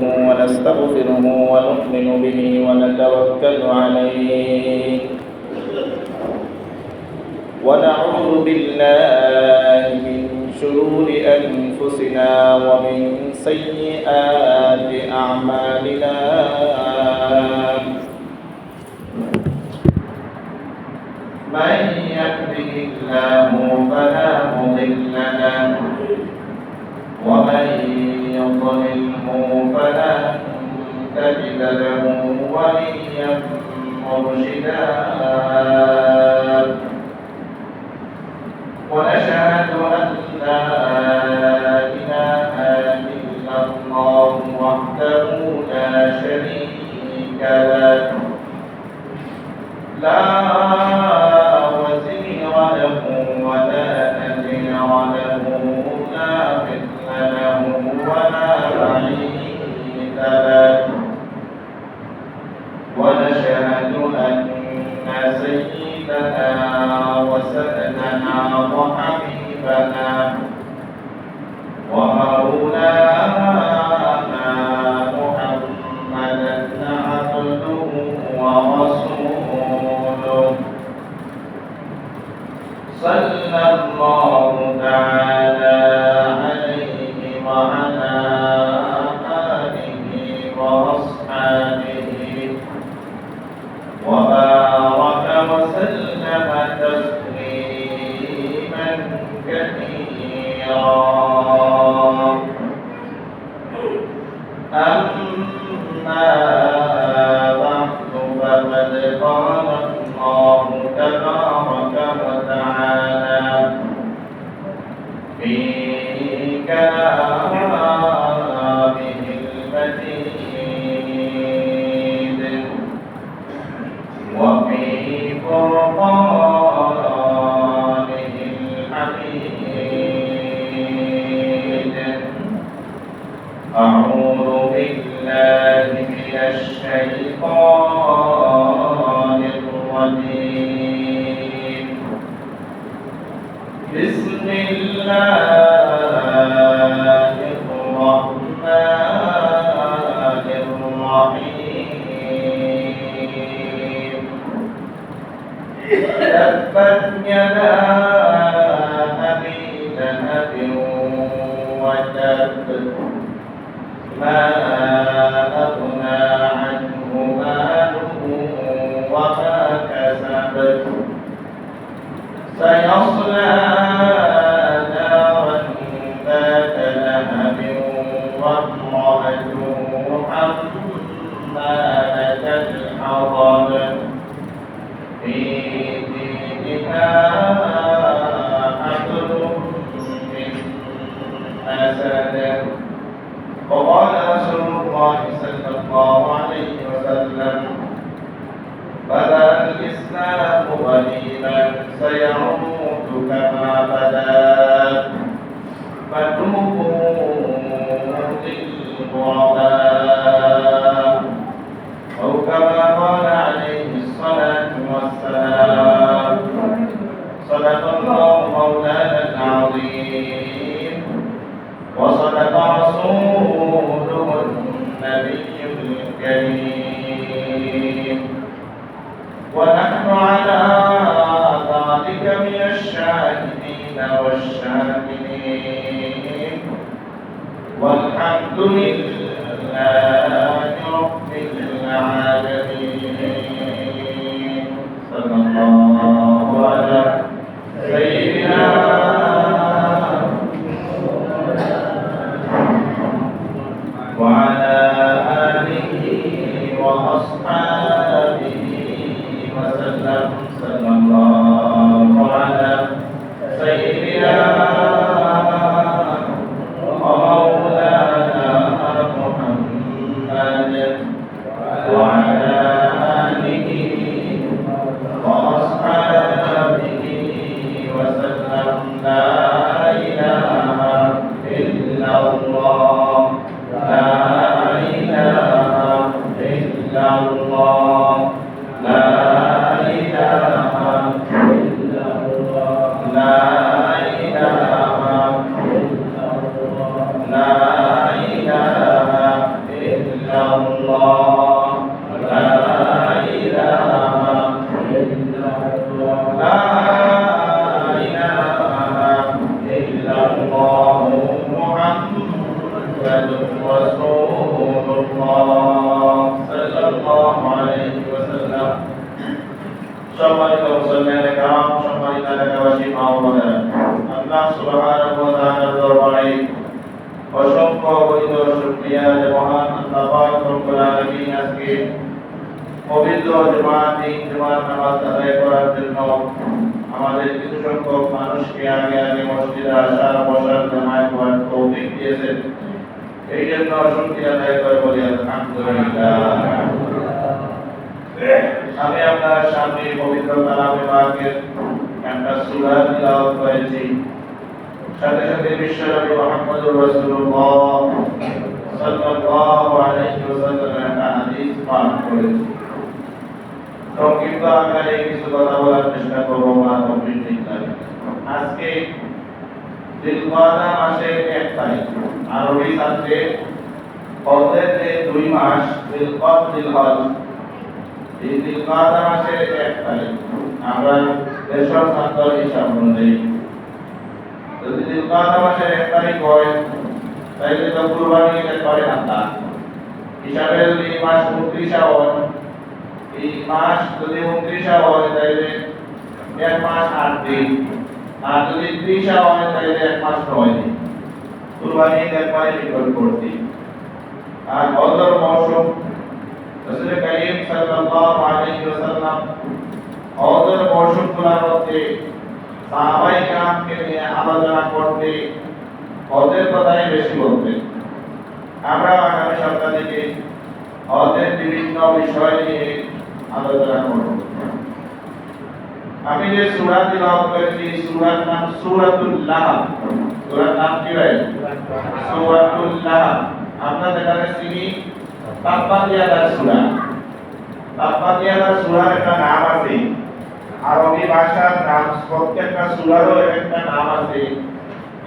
ونستغفره ونؤمن به ونتوكل عليه ونعوذ بالله من شرور أنفسنا ومن سيئات أعمالنا من يهده الله فلا مضل له ومن يضلله فلا تجد له وليا مرشدا ونشهد أن لا إله إلا الله وحده لا شريك له لا وزير له ولا نذير له لا مثل له ولا بعيد له ونشهد أن سيدنا وسندنا وحبيبنا ومولانا محمدا عبده ورسوله صلى الله تعالى عليه وعلى آله وأصحابه وبارك وسلم تسليما كثيرا أما بعد فقد قال الله تبارك وتعالى في كلامه المجيد وفي فرقانه الحميد أعوذ بالله من الشيطان الرجيم بسم الله الرحمن الرحيم تبت يدا أبي لهب وتب ما أغنى عنه ماله وما كسب سيصلى نارا ذات لهب وامرأته حمالة الحطب في جيدها حبل من مسد وقال رسول الله صلى الله عليه وسلم بدا الإسلام غريبا سيعود كما بدا فتوبوا للغرباء أو كما قال عليه الصلاة والسلام صدق الله مولانا العظيم وصدق رسوله النبي الكريم ونحن على ذلك من الشاهدين والشاكرين والحمد لله رب العالمين صلى الله على سيدنا وعلى آله وأصحابه وسلم صلى الله على سيدنا ومولانا محمد وعلى آله وأصحابه وسلم لا إله إلا الله لا إله إلا الله ইল্লাল্লাহ লা ইলাহা ইল্লাল্লাহ লা ইলাহা ইল্লাল্লাহ মুহাম্মাদুর রাসূলুল্লাহ সাল্লাল্লাহু আলাইহি ওয়াসাল্লাম। সম্মানিত মুসলমান کرام, সম্মানিত এলাকাবাসী মা ও বোনেরা, আল্লাহ সুবহানাহু ওয়া তাআলার দরবারে অসংখ্য অগণিত শুকরিয়া যে মহান আল্লাহ পাক রব্বুল আলামিন আজকে পবিত্র জুমার নামাজ আদায় করার জন্য আমাদের কিছু সংখ্যক মানুষকে আগে আগে মসজিদে আসার বসার জামায়াত করার তৌফিক দিয়েছেন। এই জন্য শুকরিয়া আদায় করে বলি আলহামদুলিল্লাহ। আমি আপনার সামনে পবিত্র কালামে পাকের একটা সূরা তিলাওয়াত করেছি, সাথে সাথে বিশ্বনবী মুহাম্মদুর রাসূলুল্লাহ সাল্লাল্লাহু আলাইহি ওয়াসাল্লামের একটা হাদিস পাঠ করেছি। সংক্ষিপ্ত আকারে কিছু কথা বলার চেষ্টা করব না তৌফিক লাগে। আজকে জিলকাদা মাসের 1 তারিখ, আরবি সালে হজের যে 2 মাস জিলকদ জিলহজ, এই জিলকাদা মাসের 1 তারিখ আমরা দেশের সান্তর হিসাব অনুযায়ী যদি জিলকাদা মাসের 1 তারিখ হয় তাহলে তো কুরবানি ঈদের পরে না। হিসাবে যদি এই মাস 29 হয়, এই মাস যদি 29 হয় তাহলে 1 মাস 8 দিন, আর যদি 30 হয় তাহলে 1 মাস 9 দিন কুরবানি ঈদের পরে নিকট করতে। আর হজের মৌসুম রাসূল করিম সাল্লাল্লাহু আলাইহি ওয়াসাল্লাম হজের মৌসুমগুলোর মধ্যে সাহাবায়ে কেরামকে নিয়ে আলোচনা করতে হজের কথাই বেশি বলতেন। আমরা আগামী সপ্তাহ থেকে হজের বিভিন্ন বিষয় নিয়ে আলোচনা করব। আমি যে সূরা তিলাওয়াত করেছি সূরার নাম সূরাতুল লাহব। সূরার নাম কি ভাই? সূরাতুল লাহব। আপনাদের কাছে চিনি তাব্বাতিয়াদার সূরা। তাব্বাতিয়াদার সূরার একটা নাম আছে, আরবি ভাষার নাম, প্রত্যেকটা সূরারও একটা নাম আছে।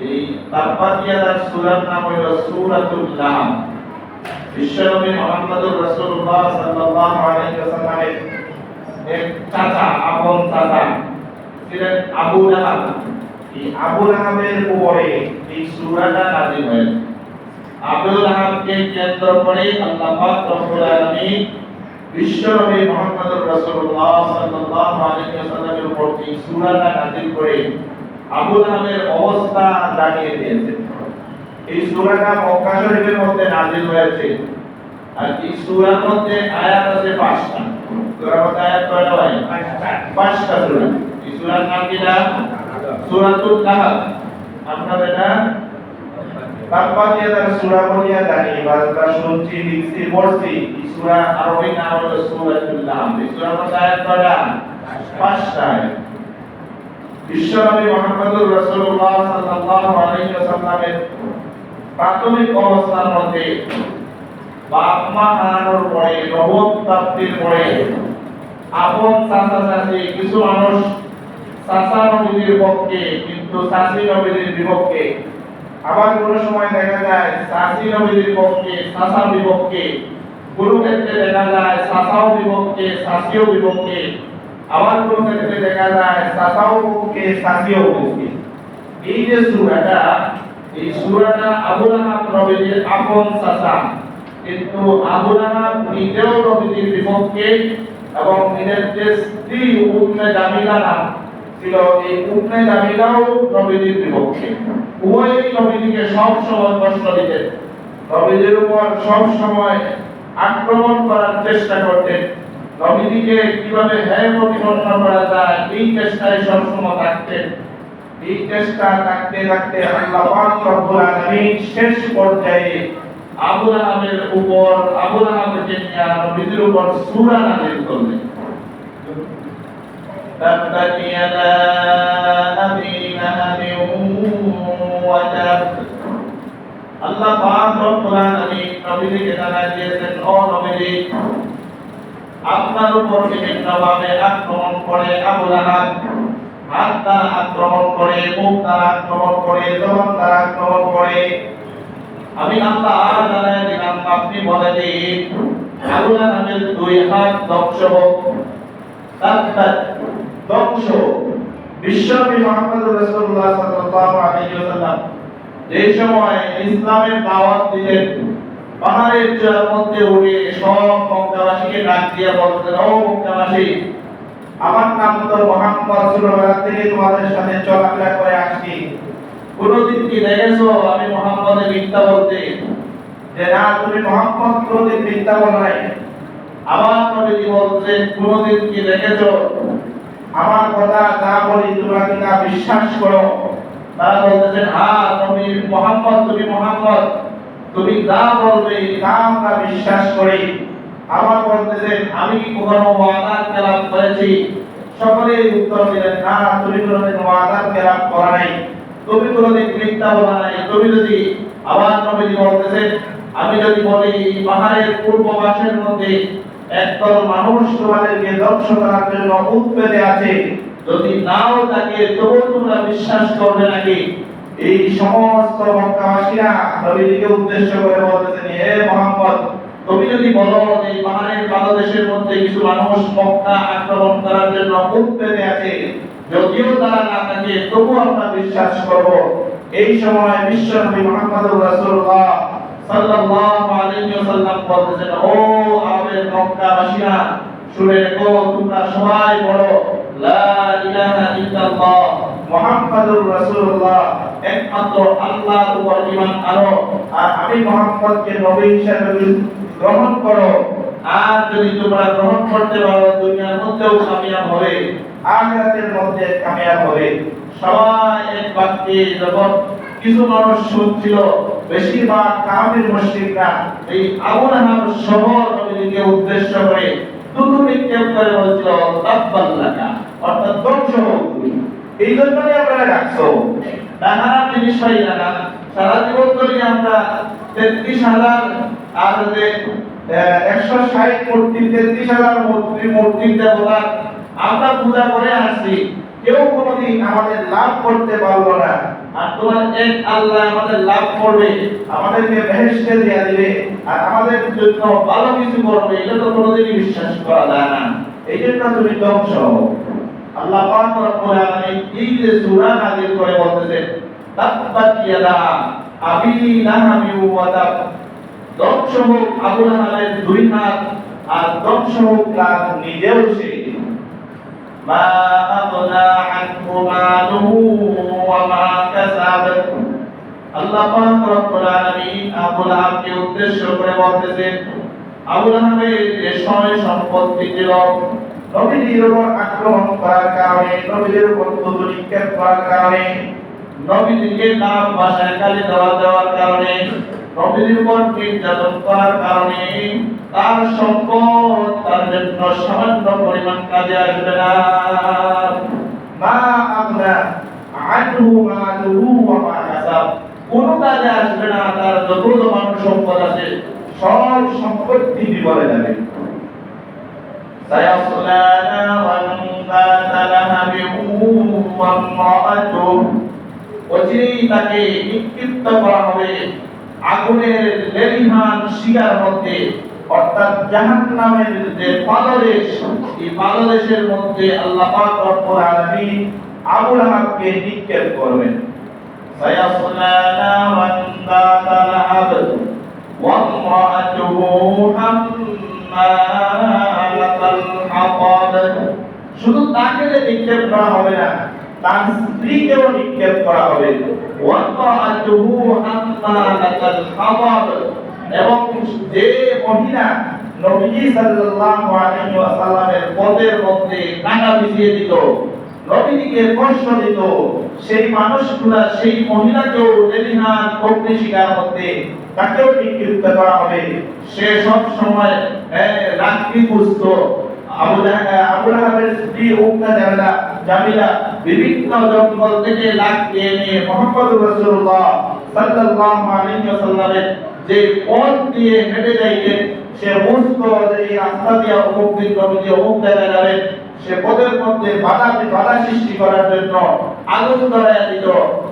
এই তাব্বাতিয়াদার সূরার নাম হলো সূরাতুল লাহব। বিশ্বনবী মুহাম্মদুর রাসূলুল্লাহ সাল্লাল্লাহু আলাইহি ওয়াসাল্লামের এক চাচা, আপন চাচা ছিলেন আবু লাহাব। এই আবু লাহাবের উপরে এই সূরাটা নাযিল হয়েছে। আবু লাহাবকে কেন্দ্র করে আল্লাহ পাক রব্বুল আলামিন বিশ্বনবী মুহাম্মদুর রাসূলুল্লাহ সাল্লাল্লাহু আলাইহি ওয়াসাল্লামের উপর এই সূরাটা নাযিল করে আবু লাহাবের অবস্থা জানিয়ে দিয়েছেন। এই সূরাটা মক্কা শরীফের মধ্যে নাযিল হয়েছে। আর এই সূরার মধ্যে আয়াত আছে 5টা। সূরার মধ্যে আয়াত কয়টা হয়? 5টা সূরা। এই সূরার নাম কি? সূরাতুল লাহব। আপনারা এটা তাব্বাতিয়াদার সূরা বলিয়া জানি, বা শুনছি, লিখছি, পড়ছি। এই সূরা আরবি নাম হলো সূরাতুল লাহব। এই সূরার মধ্যে আয়াত কয়টা? 5টা আয়াত। বিশ্বনবী মুহাম্মদুর রাসূলুল্লাহ সাল্লাল্লাহু আলাইহি ওয়াসাল্লামের প্রাথমিক অবস্থার মধ্যে বাপ মা হারানোর পরে, নবুয়ত প্রাপ্তির পরে আপন চাচা চাচি, কিছু মানুষ চাচা নবীর পক্ষে কিন্তু চাচি নবীর বিপক্ষে, আবার কোন সময় দেখা যায় চাচি নবীর পক্ষে চাচা বিপক্ষে, কোন ক্ষেত্রে দেখা যায় চাচাও বিপক্ষে চাচিও বিপক্ষে, আবার কোন ক্ষেত্রে দেখা যায় চাচাও পক্ষে চাচিও পক্ষে। এই যে সূরাটা, এই সূরাটা আবু লাহাব নবীর আপন চাচা, কিন্তু আবু লাহাব নিজেও নবীর বিপক্ষে এবং নিজের যে স্ত্রী উম্মে জামিলা নাম ছিল, এই উম্মে জামিলাও নবীর বিপক্ষে। উভয়ই নবীকে সব সময় কষ্ট দিতেন, নবীর উপর সব সময় আক্রমণ করার চেষ্টা করতেন, নবীকে কিভাবে হেয় প্রতিপন্ন করা যায় এই চেষ্টায় সব সময় থাকতেন। এই চেষ্টা থাকতে থাকতে আল্লাহ পাক রব্বুল আলামিন শেষ পর্যায়ে আবু লাহাবের উপর, আবু লাহাবকে নিয়ে নবীর উপর সূরা নাযিল করলেন। তাব্বাত ইয়াদা আবি লাহাবিন ওয়া তাব। আল্লাহ পাক রব্বুল আলামিন নবীকে জানায় দিয়েছেন, ও নবী, আপনার উপর বিভিন্নভাবে আক্রমণ করে আবু লাহাব। হাত দ্বারা আক্রমণ করে, মুখ দ্বারা আক্রমণ করে, জবান দ্বারা আক্রমণ করে। আমি আল্লাহ জানাই দিলাম আপনি বলে দিন আবু লাহাবের দুই হাত ধ্বংস হোক, তার ধ্বংস। বিশ্বনবী মুহাম্মদুর রাসূলুল্লাহ সাল্লাল্লাহু আলাইহি ওয়াসাল্লাম যে সময় ইসলামের দাওয়াত দিলেন, পাহাড়ের চূড়ার মধ্যে উঠে সব মক্কাবাসীকে ডাক দিয়ে বলতেন, ও মক্কাবাসী, আমার নাম তো মুহাম্মদ, ছোটবেলা থেকে তোমাদের সাথে চলাফেরা করে আসছি। কোনদিন কি দেখেছো আমি মুহাম্মদে মিথ্যা বলতে? যে না, তুমি মুহাম্মদ কোনদিন মিথ্যা বলো নাই। আবার নবীজি বলছেন, কোনদিন কি দেখেছো আমার কথা যা বলি তোমরা কি তা বিশ্বাস করো? তারা বলতেছেন, হ্যাঁ নবী মুহাম্মদ, তুমি মুহাম্মদ, তুমি যা বলবে তা আমরা বিশ্বাস করি। আবার বলতেছেন, আমি কি কখনো ওয়াদার খেলাপ করেছি? সকলেই উত্তর দিলেন, না তুমি কোনোদিন ওয়াদার খেলাপ করা নাই, তুমি কোনোদিন মিথ্যা বলা নাই। তুমি যদি আবার নবীজি বলতেছেন, আমি যদি বলি পাহাড়ের পূর্ব পাশের মধ্যে একদল মানুষ তোমাদেরকে ধ্বংস করার জন্য উৎপেতে আছে, যদি নাও থাকে তবু তোমরা বিশ্বাস করবে নাকি? এই সমস্ত মক্কাবাসীরা নবীজিকে উদ্দেশ্য করে বলতেছেন, হে মুহাম্মদ, তুমি যদি বলো যে পাহাড়ের পাদদেশের মধ্যে কিছু মানুষ মক্কা আক্রমণ করার জন্য উৎপেতে আছে, যদিও তারা না থাকে তবু আমরা বিশ্বাস করব। এই সময় বিশ্বনবী মুহাম্মদুর রাসূলুল্লাহ সাল্লাল্লাহু আলাইহি ওয়াসাল্লাম বলতেছেন, ও আরবের মক্কাবাসীরা, শুনে রেখো, তোমরা সবাই বলো লা ইলাহা ইল্লাল্লাহ মুহাম্মাদুর রাসূলুল্লাহ, একমাত্র আল্লাহর উপর ঈমান আনো, আর আমি মুহাম্মদকে নবী হিসেবে গ্রহণ করো। আর যদি তোমরা গ্রহণ করতে পারো, দুনিয়ার মধ্যেও কামিয়াব হবে, আখিরাতের মধ্যে কামিয়াব হবে। সবাই এক বাক্যে যখন কিছু মানুষ শুনছিল, বেশিরভাগ কাফির মুশরিকরা এই আবু লাহাব সহ নবীকে উদ্দেশ্য করে দুটো নিক্ষেপ করে বলছিল, তাব্বাল্লাকা, অর্থাৎ ধ্বংস হোক। এই জন্যই আমরা রাখছো না, খারাপ জিনিস পাই না। সারা জীবন ধরে আমরা 33,000 আর যে 160 মূর্তি, 33,000 মূর্তি দেবতার আমরা পূজা করে আসছি, কেউ কোনোদিন আমাদের লাভ করতে পারলো না। আর তোমার এক আল্লাহ আমাদের লাভ করবে, আমাদেরকে বেহেশতে দিয়ে দিবে, আর আমাদের জন্য ভালো কিছু করবে, এটা তো কোনোদিনই বিশ্বাস করা যায় না। এই জন্য তুমি ধ্বংস হও। আল্লাহ পাক রব্বুল আলামিন এই যে সূরা নাযিল করে বলতেছেন, তাব্বাত ইয়াদা আবি লাহাবি ওয়া তাব, ধ্বংস হোক আবু লাহাবের দুই হাত, আর ধ্বংস হোক তার নিজেও সে। মা আগনা আনহু মালুহু ওয়া মা কাসাব, আল্লাহ পাক রব্বুল আলামিন আবু লাহাবকে উদ্দেশ্য করে বলতেছেন, আবু লাহাবের যে সয় সম্পত্তি ছিল, নবীজির উপর আক্রমণ করার কারণে, নবীজির উপর তুলু নিক্ষেপ করার কারণে, নবীজিকে নাম ভাষায় গালি দেওয়ার কারণে, নবীজির উপর নির্যাতন করার কারণে তার সম্পদ তার জন্য সামান্য পরিমাণ কাজে আসবে না। মা আগনা আনহু মালুহু ওয়া মা কাসাব, কোনো কাজে আসবে না, তার যত জমানো সম্পদ আছে সব সম্পত্তি বিবরে যাবে। سيصلى نارا ذات لهب وامرأته, অচিরেই তাকে নিক্ষিপ্ত করা হবে আগুনের লেলিহান শিখার মধ্যে, অর্থাৎ জাহান্নামের যে পাদদেশ, এই পাদদেশের মধ্যে আল্লাহ পাক রব্বুল আলামিন আবু লাহাবকে নিক্ষেপ করবেন। سيصلى نارا ذات لهب وامرأته حمالة الحطب, শুধু তাকে নিক্ষেপ করা হবে না, তার স্ত্রীকেও নিক্ষেপ করা হবে। ওয়াতাআতুহু হাম্মালাতাল হাতাব, এবং যে মহিলা নবী সাল্লাল্লাহু আলাইহি ওয়াসাল্লামের পদের মধ্যে কাঁটা বিছিয়ে দিত, নবীকে কষ্ট দিত, সেই মানুষগুলা, সেই মহিলাকেও লেলিহান অগ্নিশিখার মধ্যে তাকেও নিক্ষিপ্ত করা হবে। সে সব সময় রাত্রি খুঁজত। আবু লাহাবের স্ত্রী উম্মে জামিলা বিভিন্ন জঙ্গল থেকে লাখ দিয়ে নিয়ে মুহাম্মদুর রাসূলুল্লাহ সাল্লাল্লাহু আলাইহি ওয়াসাল্লামের যে পথ দিয়ে হেঁটে যাইতেন, সে বুঝতো যে এই রাস্তা দিয়ে অমুক দিন নবীজি অমুক জায়গায় যাবেন, সে পথের মধ্যে বাধা সৃষ্টি করার জন্য আগুন ধরাইয়া দিত,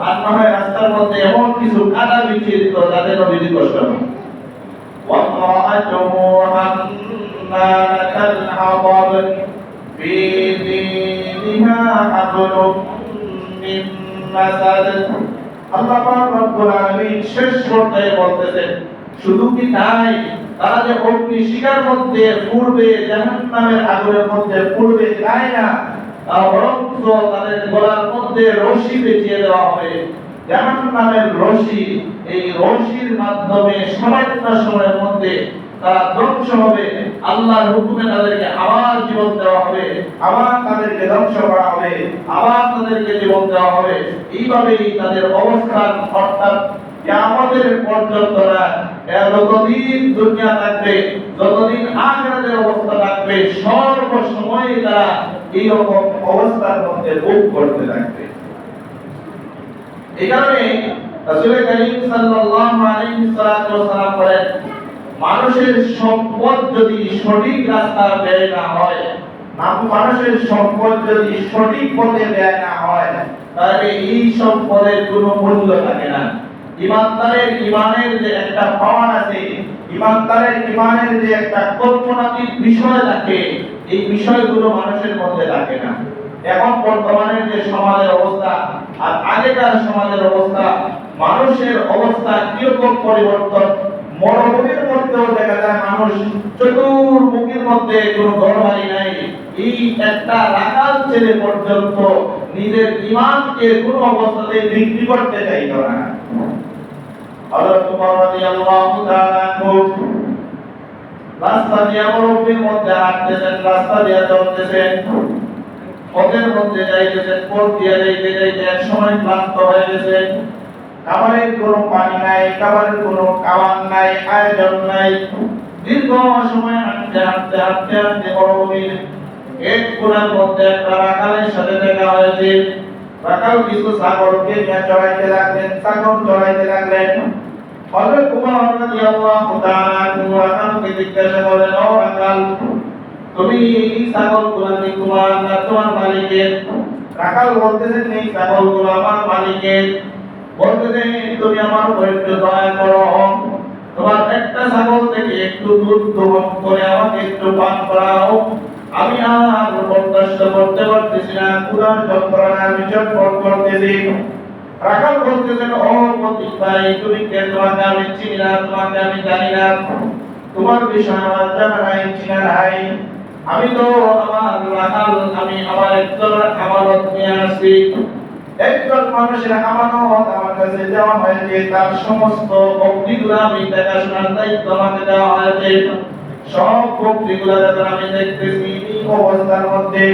আর না হয় রাস্তার মধ্যে এমন কিছু কাটা বিছিয়ে দিত যাতে নবীজি কষ্ট হয়। وامرأته حمالة الحطب في جيدها حبل من مسد। আল্লাহ পাক রব্বুল আলামিন শেষ পর্যায়ে বলতেছেন, শুধু কি তাই, তারা যে অগ্নি শিখার মধ্যে পূর্বে জাহান্নামের আগুনের মধ্যে পূর্বে যায় না, বরঞ্চ তাদের গলার মধ্যে রশি পেঁচিয়ে দেওয়া হবে। জাহান্নামের রশি, এই রশির মাধ্যমে সামান্য সময়ের মধ্যে তারা ধ্বংস হবে। আল্লাহর হুকুমে তাদেরকে আবার জীবন দেওয়া হবে, আবার তাদেরকে ধ্বংস করা হবে, আবার তাদেরকে জীবন দেওয়া হবে। এইভাবেই তাদের অবস্থান, অর্থাৎ কিয়ামতের পর্যন্ত যতদিন দুনিয়া থাকবে, যতদিন আখিরাতের অবস্থা থাকবে, সর্বসময় তারা এইরকম অবস্থার মধ্যে ভোগ করতে থাকবে। এই কারণে রাসূল করিম সাল্লাল্লাহু আলাইহি ওয়াসাল্লাম বলেন, মানুষের সম্পদ যদি সঠিক রাস্তায় ব্যয় না হয়, মানুষের সম্পদ যদি সঠিক পথে ব্যয় না হয়, তাহলে এই সম্পদের কোনো মূল্য থাকে না। ইমানদারের ইমানের যে একটা পাওয়ার আছে, ইমানদারের ইমানের যে একটা কল্পনাতীত বিষয় থাকে, এই বিষয়গুলো মানুষের মধ্যে থাকে না। এখন বর্তমানের যে সমাজের অবস্থা আর আগেকার সমাজের অবস্থা, মানুষের অবস্থা কিরকম পরিবর্তন। মরুভূমির মধ্যেও দেখা যায় মানুষ চতুর্মুখীর মধ্যে কোনো ঘরবাড়ি নাই, এই একটা রাখাল ছেলে পর্যন্ত নিজের ইমানকে কোনো অবস্থাতে বিক্রি করতে চাইত না। হযরত ওমর রাদিয়াল্লাহু তাআলা রাস্তা দিয়ে মরুভূমির মধ্যে হাঁটতেছেন, রাস্তা দিয়ে চলতেছেন, পথের মধ্যে যাইতেছেন, পথ দিয়ে যাইতে যাইতে এক সময় ক্লান্ত হয়ে গেছেন। খাবারের কোনো পানি নাই, খাবারের কোনো খাবার নাই, আয়োজন নাই। দীর্ঘ সময় হাঁটতে হাঁটতে হাঁটতে হাঁটতে মরুভূমির এক কোণার মধ্যে একটা রাখালের সাথে দেখা হয়েছে। রাখাল কিছু ছাগলকে নিয়ে চড়াইতে লাগলেন, ছাগল চড়াইতে লাগলেন। হযরত ওমর রাদিয়াল্লাহু তাআলা রাখালকে জিজ্ঞাসা করলেন, ও রাখাল, তুমি এই ছাগলগুলো কি তোমার না তোমার মালিকের? রাখাল বলতেছেন, এই ছাগলগুলো আমার মালিকের। বলতেছেন, তুমি আমার উপর একটু দয়া করো, তোমার একটা ছাগল থেকে একটু দুধ দোহন করে আমাকে একটু পান করাও। আমি আর বরদাস্ত করতে পারতেছি না, ক্ষুধার যন্ত্রণা আমি চটপট করতেছি। রাখাল বলতেছেন, ও প্রতীক ভাই, তুমি কে? তোমাকে আমি চিনি না, তোমাকে আমি জানি না, তোমার বিষয় আমার জানা নাই, চিনা নাই। আমি তো আমার রাখাল, আমি আমার একজন আমানত নিয়ে আসছি। একজন মানুষের আমানত আমার কাছে দেওয়া হয়েছে, তার সমস্ত বকরিগুলো আমি দেখাশোনার দায়িত্ব আমাকে দেওয়া হয়েছে। সব বকরিগুলো যখন আমি দেখতেছি এই অবস্থার মধ্যে,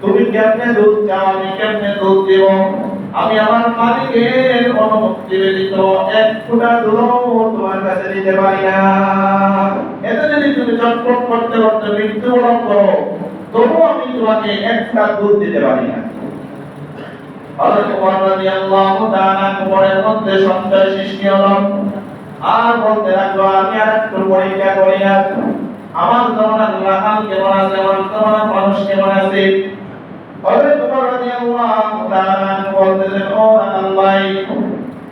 তুমি কেমনে দুধ চাও, আমি কেমনে দুধ দেব? আমি আমার মালিকের অনুমতি ব্যতীত এক ফোঁটা দুধও তোমার কাছে দিতে পারি না। এতে যদি তুমি চটপট করতে করতে মৃত্যুবরণ করো, তবুও আমি তোমাকে একটা দুধ দিতে পারি না। হযরত ওমর রাদিয়াল্লাহু তাআলা কোমরের মধ্যে সঞ্চয় সৃষ্টি হলো, আর বলতে লাগলো, আমি আর একটু পরীক্ষা করি না, আমার জমানার রাখাল কেমন আছে, আমার জমানার মানুষ কেমন আছে। হযরত ওমর রাদিয়াল্লাহু তাআলা বলতেছেন, ও রাখাল ভাই,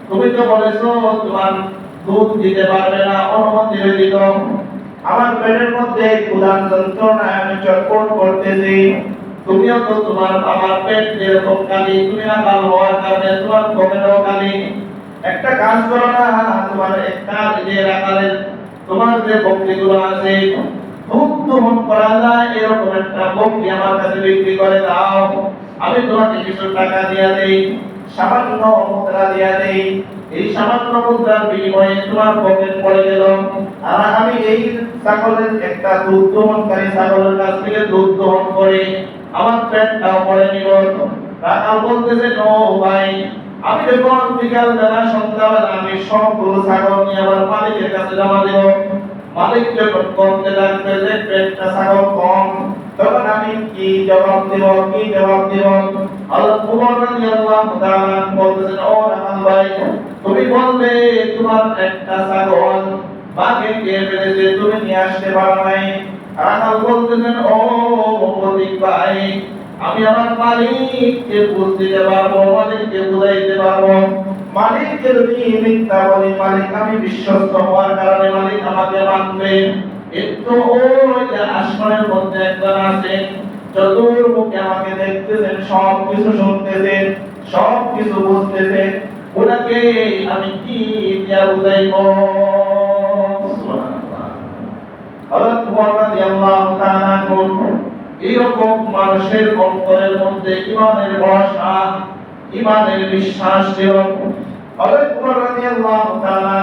তুমি তো বলেছো তোমার দুধ দিতে পারবে না অনুমতি ব্যতীত। আমার পেটের মধ্যে ক্ষুধার যন্ত্রণায় আমি চটপট করতেছি। তুমিও তো তোমার আমার পেট যেরকম কালি, তুমি রাখাল হওয়ার কারণে তোমার পেটেও কালি। একটা কাজ করো না, তোমার একটা যে রাখালের তোমার যে বকরিগুলো আছে, দুধ দহন করা যায় এরকম একটা বকরি আমার কাছে বিক্রি করে দাও। আমি তোমাকে কিছু টাকা দিয়ে দেই, সামান্য মুদ্রা দিয়ে দেই। এই সামান্য মুদ্রার বিনিময়ে তোমার পকেট পড়ে গেল, আর আমি এই ছাগলের একটা দুধ দহনকারী ছাগলের কাছ থেকে দুধ দহন করে আমার পেটটাও পড়ে নিব। রাখাল বলতেছে, নো ভাই, আমি যখন বিকাল বেলা সন্ধ্যাবেলা আমি সবগুলো ছাগল নিয়ে আমার মালিকের কাছে জমা দেব। মালিক যখন কমতে লাগবে, দেখবে একটা ছাগল কম, তখন আমি কি জবাব দেব, কি জবাব দেব? হযরত ওমর রাদিয়াল্লাহু তাআলা বলতেছেন, ও রাখাল ভাই, তুমি বলবে তোমার একটা ছাগল বাঘে কে ফেলেছে, তুমি নিয়ে আসতে পারো নাই। রাখাল বলতেছেন, ও প্রতীক ভাই, আমি আমার মালিককে বুঝ দিতে পারবো, মালিককে বুঝাইতে পারবো। মালিককে যদি মিথ্যা বলি, মালিক আমি বিশ্বস্ত হওয়ার কারণে মালিক আমাকে মানবে। কিন্তু ওই যে আসমানের মধ্যে একজন আছেন, চতুর্মুখে আমাকে দেখতেছেন, সব কিছু শুনতেছেন, সব কিছু বুঝতেছেন, ওনাকে আমি কি দিয়া বুঝাইব? হযরত ওমর রাদিয়াল্লাহু তাআলা এরকম মানুষের অন্তরের মধ্যে ঈমানের ভরসা, ঈমানের বিশ্বাস ছিল। হযরত ওমর রাদিয়াল্লাহু তাআলা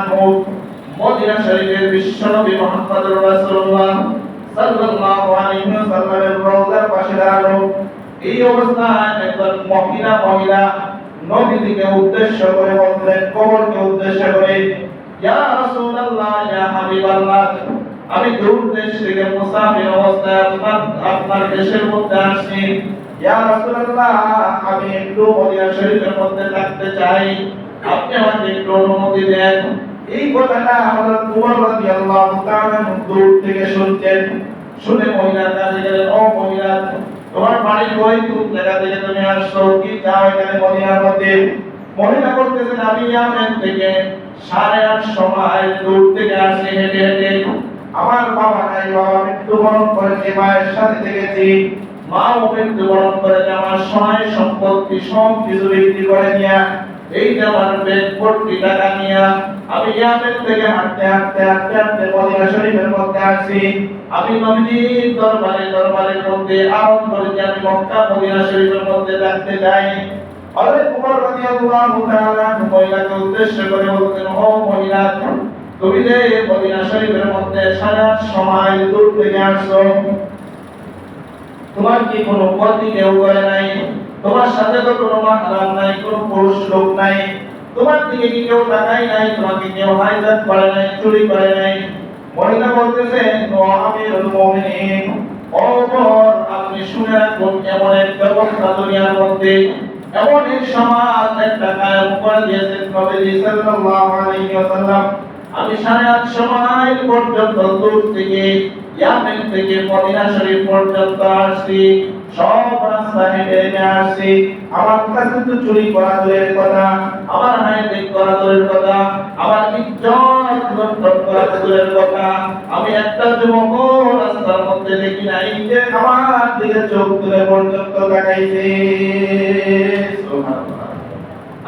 মদিনা শরীফের বিশ্বনবী মুহাম্মদুর রাসূলুল্লাহ সাল্লাল্লাহু আলাইহি ওয়াসাল্লামের রওজার পাশে দাঁড়ানো। এই অবস্থায় একজন মহিলা নবীকে উদ্দেশ্য করে বললেন, কবরকে উদ্দেশ্য করে, ইয়া রাসূলুল্লাহ, ইয়া হাবিবাল্লাহ, আমি দূর দেশ থেকে মুসাফির অবস্থায় আপনার দেশের মধ্যে আসছি। ইয়া রাসূলুল্লাহ, আমি একটু মদিনা শরীফের মধ্যে থাকতে চাই, আপনি আমাকে একটু অনুমতি দেন। এই কথাটা হযরত ওমর রাদিয়াল্লাহু তাআলা দূর থেকে শুনছেন। শুনে মহিলার কাছে গেলেন, ও মহিলা, তোমার বাড়ি কই, কোন জায়গা থেকে তুমি আসছো, কি চাও এখানে মদিনার মধ্যে? মহিলা বলতেছেন, আমি ইয়ামেন থেকে 8:30 মাইল দূর থেকে আসি হেঁটে হেঁটে। আমার বাবা নাই, বাবা মৃত্যুবরণ করেছে, মায়ের সাথে থেকেছি, মাও মৃত্যুবরণ করেছে, আমার সহায় সম্পত্তি সব কিছু বিক্রি করে নিয়ে এই যে আমার ব্যাগ ভর্তি টাকা নিয়ে আমি ইয়ামেন থেকে হাঁটতে মদিনা শরীফের মধ্যে আসি। আমি নবীজির দরবারের মধ্যে আরজ করেছি, আমি মক্কা মদিনা শরীফের মধ্যে থাকতে চাই। হযরত ওমর রাদিয়াল্লাহু তাআলা মহিলাকে উদ্দেশ্য করে বলতেন, ও মহিলা, তুমি যে মদিনা শরীফের মধ্যে 8:30 মাইল দূর থেকে আসছো, তোমার কি কোনো ক্ষতি কেউ করে নাই? তোমার সাথে তো কোনো মাহরাম নাই, কোনো পুরুষ লোক নাই, তোমার দিকে কি কেউ তাকায় নাই, তোমাকে কেউ হাইজাক করে নাই, চুরি করে নাই? মহিলা বলতেছেন, ও আমিরুল মুমিনিন, ও ওমর, আপনি শুনে রাখুন, এমন এক ব্যবস্থা দুনিয়ার মধ্যে, এমন এক সমাজ একটা কায়েম করে দিয়েছেন নবী সাল্লাল্লাহু আলাইহি ওয়াসাল্লাম। আমি 8:30 মাইল পর্যন্ত দূর থেকে ইয়ামেন থেকে মদিনা শরীফ পর্যন্ত আসছি, সব রাস্তা হেঁটে হেঁটে আসছি। আমার কাছে তো চুরি করা দূরের কথা, আমার হাইজেক করা দূরের কথা, আমার ইজ্জত লুণ্ঠন করা দূরের কথা, আমি একটা যুবকও রাস্তার মধ্যে দেখি নাই যে আমার দিকে চোখ তুলে পর্যন্ত তাকাইছে। সুবহানাল্লাহ।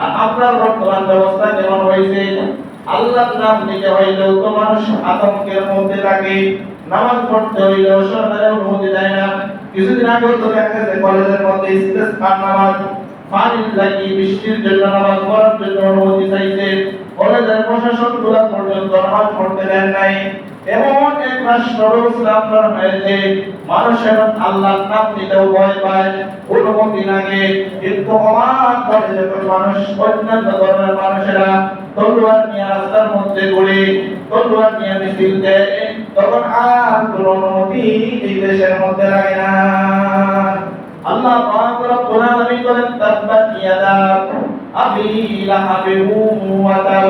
আর আপনার বর্তমান ব্যবস্থা কেমন হয়েছে? আল্লাহর নাম নিতে হইলেও তো মানুষ আতঙ্কের মধ্যে থাকে, নামাজ পড়তে হইলেও সরকারের অনুমতি দেয় না। কিছুদিন আগে তো দেখা গেছে কলেজের মধ্যে ইস্তেসকার নামাজ, পানির লাগি বৃষ্টির জন্য নামাজ পড়ার জন্য অনুমতি চাইছে, কলেজের প্রশাসন গুলা পর্যন্ত নামাজ পড়তে দেন নাই। এমন এক রাষ্ট্র ব্যবস্থা আপনার হয়েছে, মানুষের আল্লাহর নাম নিতেও ভয় পায়, অনুমতি লাগে। কিন্তু অবাক করে যখন মানুষ, অন্যান্য ধর্মের মানুষেরা তলোয়ার নিয়ে রাস্তার মধ্যে ঘুরে, তলোয়ার নিয়ে মিছিল দেয়, তখন আর কোনো অনুমতি এই দেশের মধ্যে লাগে না। আল্লাহ পাক রব্বুল আলামিন বলেন, তাব্বাত ইয়াদা আবি লাহাবিন ওয়া তাব,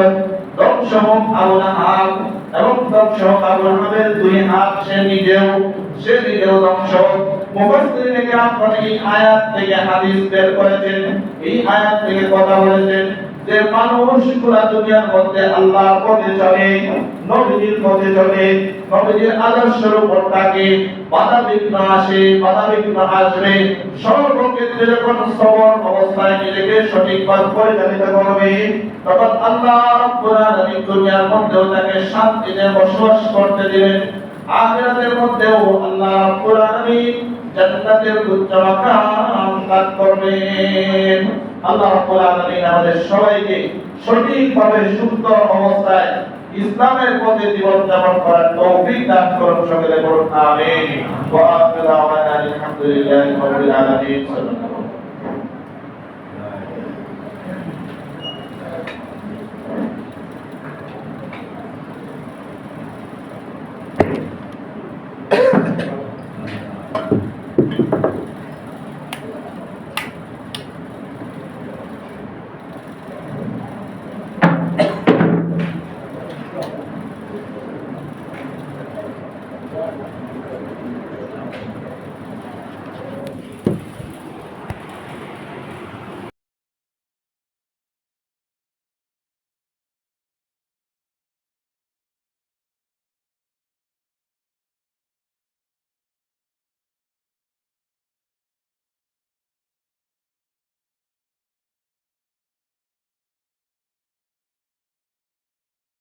ধ্বংস হোক আবু লাহাব এবং ধ্বংস হোক আবু লাহাবের দুই হাত, সে নিজেও ধ্বংস। মুফাসসিরিনে কেরাম এই আয়াত থেকে হাদিস বের করেছেন, এই আয়াত থেকে কথা বলেছেন যে মানুষগুলা দুনিয়ার মধ্যে আল্লাহর পথে চলে, নবীজির পথে চলে, নবীজির আদর্শের উপর থাকে, বাধা বিঘ্ন আসবে, সর্বক্ষেত্রে যখন সবর অবস্থায় নিজেকে সঠিকভাবে পরিচালিত করবে, তখন আল্লাহ রাব্বুল আলামিন দুনিয়ার মধ্যেও তাকে শান্তিতে বসবাস করতে দিবেন। আখিরাতের মধ্যেও আল্লাহ রাব্বুল আলামিন জান্নাতের উচ্চ মাকাম দান করবেন। আল্লাহ রাব্বুল আলামিন আমাদের সবাইকে সঠিকভাবে সুন্দর অবস্থায় ইসলামের পথে জীবন যাপন করার তৌফিক দান করুন। সকলে বলুন আমিন। ওয়া আখিরু দাওয়ানা আলহামদুলিল্লাহি রাব্বিল আলামিন।